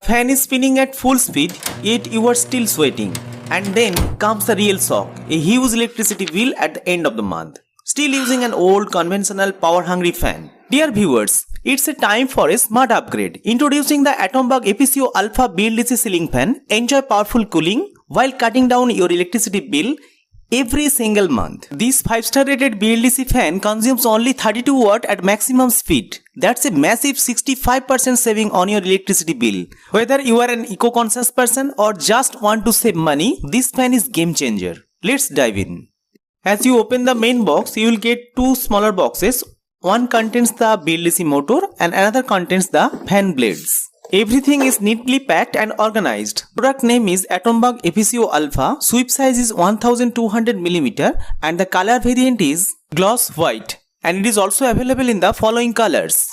Fan is spinning at full speed, yet you are still sweating. And then comes the real shock, a huge electricity bill at the end of the month. Still using an old conventional power-hungry fan. Dear viewers, it's a time for a smart upgrade. Introducing the Atomberg Efficio Alpha BLDC Ceiling Fan. Enjoy powerful cooling while cutting down your electricity bill every single month. This 5-star rated BLDC fan consumes only 32 watt at maximum speed. That's a massive 65% saving on your electricity bill. Whether you are an eco-conscious person or just want to save money, this fan is game changer. Let's dive in. As you open the main box, you will get two smaller boxes. One contains the BLDC motor and another contains the fan blades. Everything is neatly packed and organized. Product name is Atomberg Efficio Alpha. Sweep size is 1200mm and the color variant is gloss white. And it is also available in the following colors.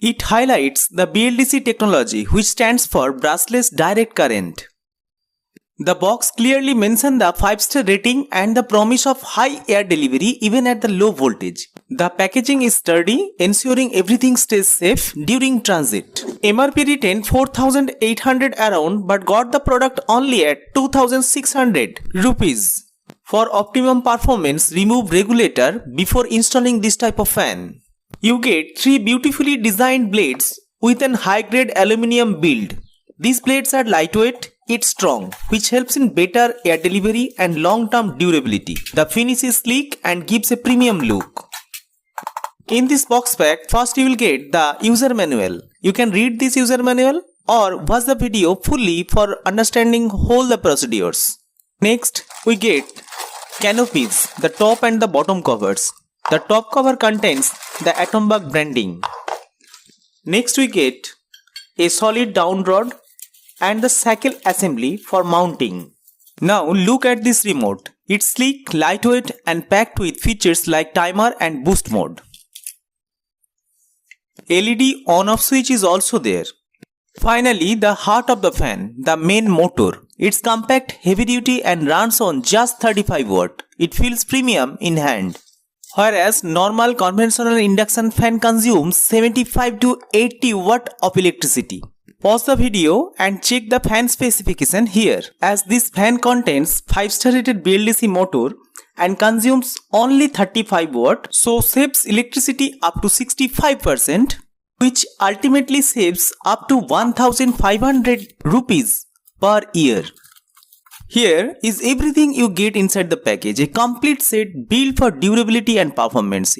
It highlights the BLDC technology, which stands for brushless direct current. The box clearly mentions the 5-star rating and the promise of high air delivery even at the low voltage. The packaging is sturdy, ensuring everything stays safe during transit. MRP written 4,800 around, but got the product only at 2,600 rupees. For optimum performance, remove regulator before installing this type of fan. You get 3 beautifully designed blades with an high-grade aluminium build. These blades are lightweight yet strong, which helps in better air delivery and long-term durability. The finish is sleek and gives a premium look. In this box pack, first you will get the user manual. You can read this user manual or watch the video fully for understanding all the procedures. Next, we get canopies, the top and the bottom covers. The top cover contains the Atomberg branding. Next, we get a solid down rod and the shackle assembly for mounting. Now look at this remote. It's sleek, lightweight and packed with features like timer and boost mode. LED on-off switch is also there. Finally, the heart of the fan, the main motor. It's compact, heavy duty and runs on just 35 watt. It feels premium in hand. Whereas normal conventional induction fan consumes 75 to 80 watt of electricity. Pause the video and check the fan specification here, as this fan contains 5-star rated BLDC motor and consumes only 35 watt, so saves electricity up to 65%, which ultimately saves up to 1,500 rupees per year. Here is everything you get inside the package, a complete set built for durability and performance.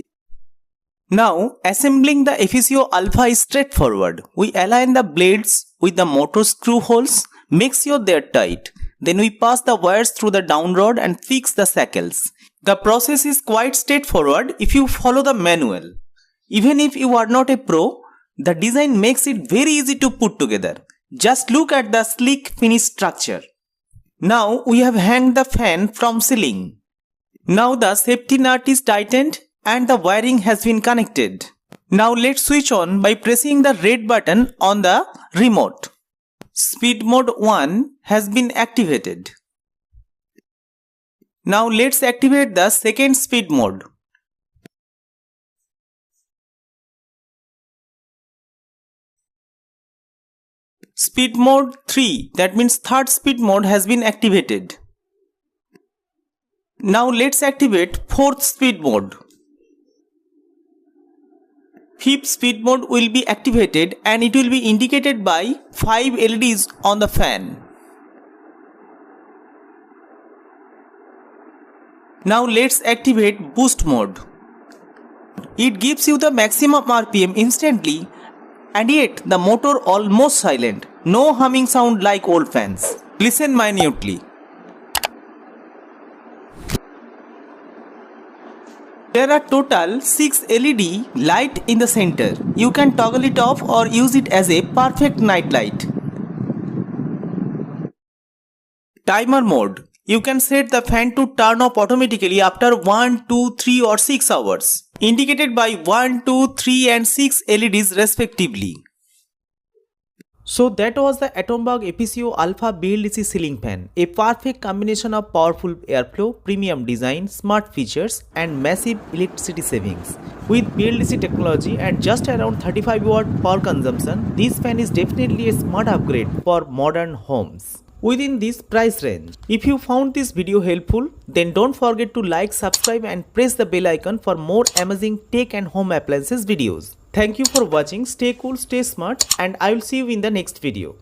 Now, assembling the Efficio Alpha is straightforward. We align the blades with the motor screw holes, make sure they are tight. Then we pass the wires through the down rod and fix the shackles. The process is quite straightforward if you follow the manual. Even if you are not a pro, the design makes it very easy to put together. Just look at the sleek finished structure. Now we have hanged the fan from ceiling. Now the safety nut is tightened and the wiring has been connected. Now let's switch on by pressing the red button on the remote. Speed mode 1 has been activated. Now let's activate the second speed mode. Speed mode 3, that means third speed mode, has been activated. Now let's activate fourth speed mode. Fifth speed mode will be activated and it will be indicated by 5 LEDs on the fan. Now let's activate boost mode. It gives you the maximum RPM instantly, and yet the motor almost silent. No humming sound like old fans. Listen minutely. There are total 6 LED light in the center. You can toggle it off or use it as a perfect night light. Timer mode. You can set the fan to turn off automatically after 1, 2, 3 or 6 hours, indicated by 1, 2, 3 and 6 LEDs respectively. So that was the Atomberg Efficio Alpha BLDC Ceiling Fan, a perfect combination of powerful airflow, premium design, smart features and massive electricity savings. With BLDC technology and just around 35 watt power consumption, this fan is definitely a smart upgrade for modern homes within this price range. If you found this video helpful, then don't forget to like, subscribe and press the bell icon for more amazing tech and home appliances videos. Thank you for watching. Stay cool, stay smart, and I will see you in the next video.